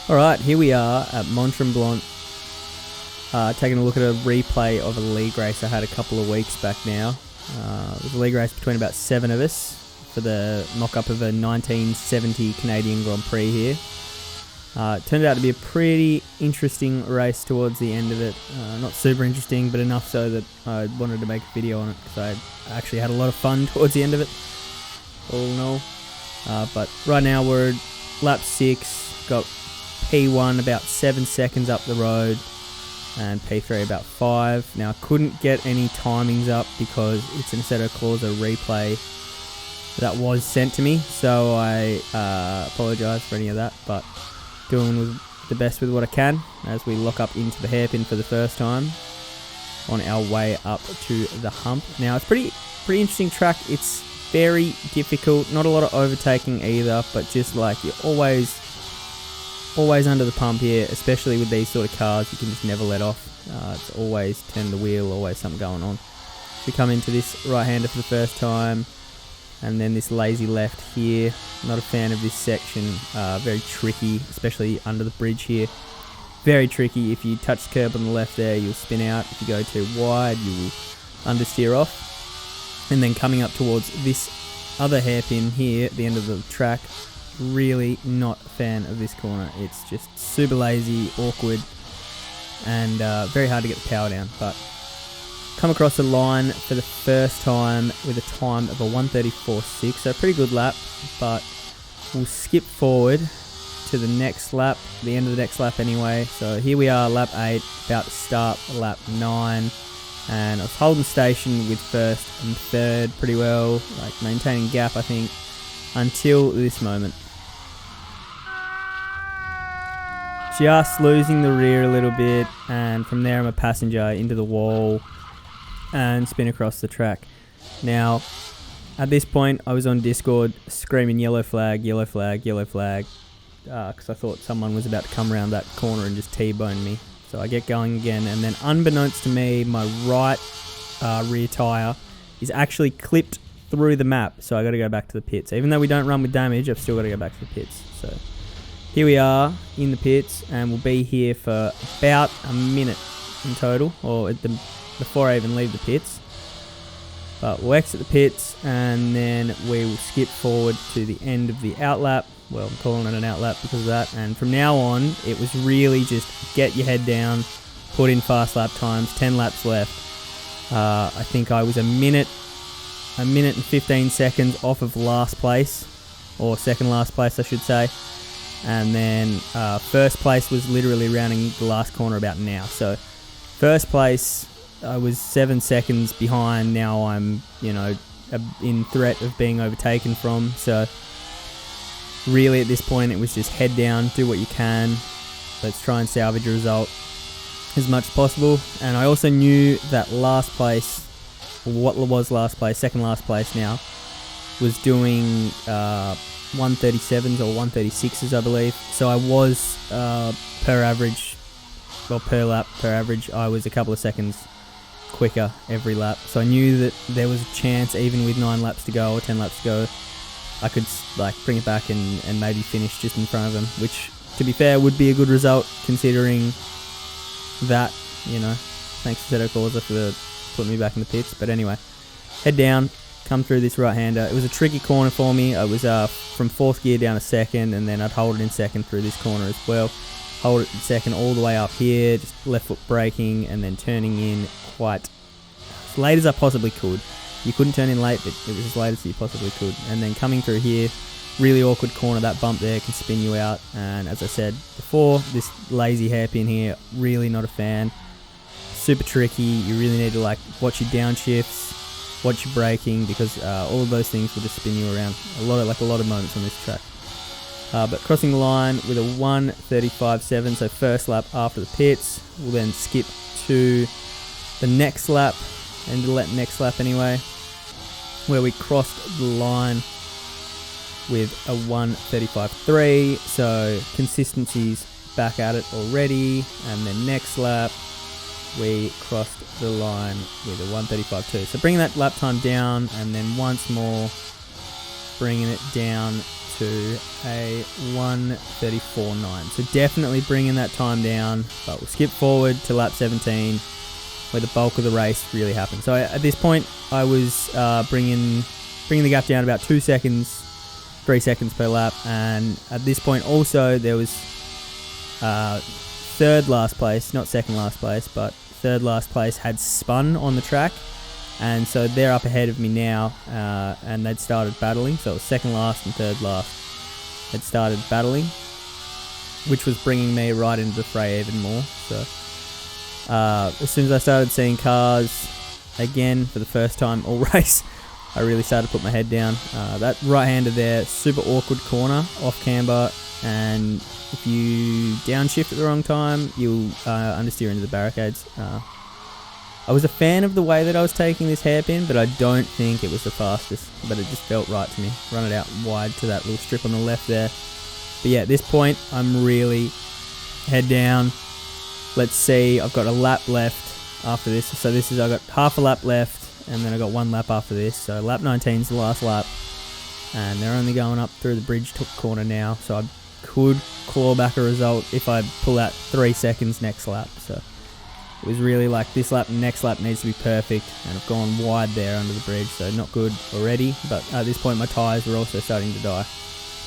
Alright, here we are at Mont-Tremblant, taking a look at a replay of a league race I had a couple of weeks back now. It was a league race between about 7 of us for the mock-up of a 1970 Canadian Grand Prix here. It turned out to be a pretty interesting race towards the end of it. Not super interesting, but enough so that I wanted to make a video on it because I actually had a lot of fun towards the end of it, all in all. But right now we're at lap 6, got P1 about 7 seconds up the road and P3 about 5. Now I couldn't get any timings up because it's an Assetto Corsa replay that was sent to me, so I apologise for any of that, but doing the best with what I can as we lock up into the hairpin for the first time on our way up to the hump. Now it's pretty interesting track. It's very difficult, not a lot of overtaking either, but just like you're always under the pump here, especially with these sort of cars. You can just never let off. It's always turn the wheel, always something going on. We come into this right-hander for the first time, and then this lazy left here. Not a fan of this section. Very tricky, especially under the bridge here. Very tricky. If you touch the curb on the left there, you'll spin out. If you go too wide, you will understeer off. And then coming up towards this other hairpin here at the end of the track, really not a fan of this corner. It's just super lazy, awkward, and very hard to get the power down. But come across the line for the first time with a time of a 1:34.6, so a pretty good lap. But we'll skip forward to the next lap, the end of the next lap anyway. So here we are, lap 8, about to start lap 9. And I was holding station with first and third pretty well, like maintaining gap I think, until this moment. Just losing the rear a little bit, and from there I'm a passenger into the wall and spin across the track. Now, at this point I was on Discord screaming yellow flag, yellow flag, yellow flag, because I thought someone was about to come around that corner and just T-bone me. So I get going again, and then unbeknownst to me, my right rear tyre is actually clipped through the map, so I got to go back to the pits. Even though we don't run with damage, I've still got to go back to the pits. So here we are in the pits, and we'll be here for about a minute in total, or before I even leave the pits. But we'll exit the pits, and then we will skip forward to the end of the outlap. Well, I'm calling it an outlap because of that. And from now on, it was really just get your head down, put in fast lap times, 10 laps left. I think I was a minute and 15 seconds off of last place, or second last place I should say. And then first place was literally rounding the last corner about now. So first place, I was 7 seconds behind. Now I'm, in threat of being overtaken from. So really at this point it was just head down, do what you can. Let's try and salvage a result as much as possible. And I also knew that last place, what was last place, second last place now, was doing 137s or 136s I believe. So I was per lap, per average, I was a couple of seconds quicker every lap. So I knew that there was a chance, even with 9 laps to go or 10 laps to go, I could bring it back and maybe finish just in front of them, which to be fair would be a good result considering that, thanks to Assetto Corsa for putting me back in the pits. But anyway, head down, come through this right-hander. It was a tricky corner for me. I was from 4th gear down to 2nd, and then I'd hold it in 2nd through this corner as well. Hold it in 2nd all the way up here, just left foot braking, and then turning in quite as late as I possibly could. You couldn't turn in late, but it was as late as you possibly could. And then coming through here, really awkward corner. That bump there can spin you out. And as I said before, this lazy hairpin here, really not a fan. Super tricky. You really need to watch your downshifts, watch your braking, because all of those things will just spin you around. A lot of moments on this track. But crossing the line with a 1:35.7, so first lap after the pits. We'll then skip to the next lap, and the next lap anyway, where we crossed the line with a 1:35.3, so consistency's back at it already. And then next lap we crossed the line with a 1:35.2, so bringing that lap time down, and then once more bringing it down to a 1:34.9. So definitely bringing that time down, but we'll skip forward to lap 17, where the bulk of the race really happened. So at this point, I was bringing the gap down about 2 seconds, 3 seconds per lap, and at this point also there was third last place, not second last place, but third last place had spun on the track, and so they're up ahead of me now, and they'd started battling. So it was second last and third last had started battling, which was bringing me right into the fray even more. So as soon as I started seeing cars again for the first time all race, I really started to put my head down. That right-hander there, super awkward corner off camber, and if you downshift at the wrong time, you'll understeer into the barricades. I was a fan of the way that I was taking this hairpin, but I don't think it was the fastest, but it just felt right to me. Run it out wide to that little strip on the left there. But yeah, at this point, I'm really head down. Let's see, I've got a lap left after this. So I've got half a lap left, and then I've got 1 lap after this. So lap 19 is the last lap, and they're only going up through the bridge corner now. So I could claw back a result if I pull out 3 seconds next lap. So it was really like this lap and next lap needs to be perfect, and I've gone wide there under the bridge, so not good already. But at this point my tyres were also starting to die,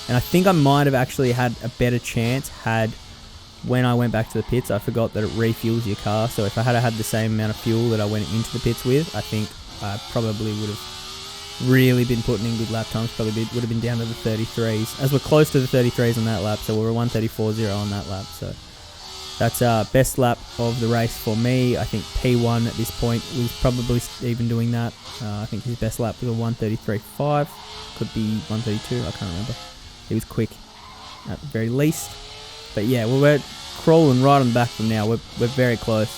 and I think I might have actually had a better chance had, when I went back to the pits, I forgot that it refuels your car. So if I had had the same amount of fuel that I went into the pits with, I think I probably would have really been putting in good lap times. Probably would have been down to the 33s, as we're close to the 33s on that lap. So we're a 1:34.0 on that lap. So that's best lap of the race for me. I think P1 at this point was probably even doing that. I think his best lap was a 1:33.5. Could be 1:32. I can't remember. He was quick at the very least. But yeah, we're crawling right on the back of him now. We're very close.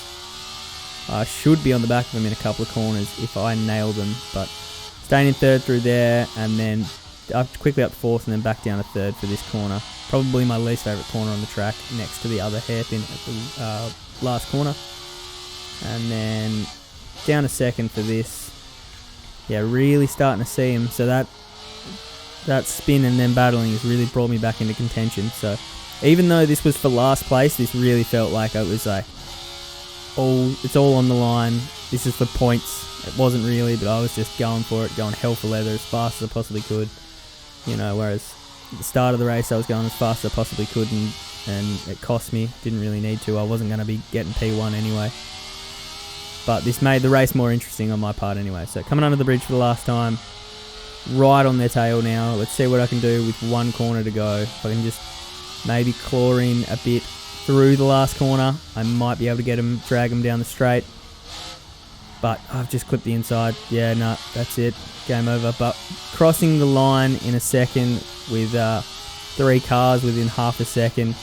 I should be on the back of him in a couple of corners if I nail them. But staying in third through there, and then quickly up to fourth, and then back down to third for this corner. Probably my least favourite corner on the track, next to the other hairpin at the last corner. And then down to second for this. Yeah, really starting to see him. So that spin and then battling has really brought me back into contention. So even though this was for last place, this really felt like it was like, it's all on the line. This is for points. It wasn't really, but I was just going for it, going hell for leather as fast as I possibly could. You know, whereas at the start of the race I was going as fast as I possibly could, and it cost me. Didn't really need to. I wasn't going to be getting P1 anyway. But this made the race more interesting on my part anyway. So coming under the bridge for the last time, right on their tail now. Let's see what I can do with 1 corner to go. If I can just maybe claw in a bit through the last corner, I might be able to get him, drag him down the straight. But I've just clipped the inside. Yeah, no, that's it. Game over. But crossing the line in a second with 3 cars within half a second.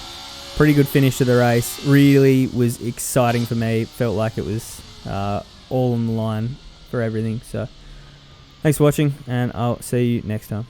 Pretty good finish to the race. Really was exciting for me. Felt like it was all on the line for everything. So thanks for watching, and I'll see you next time.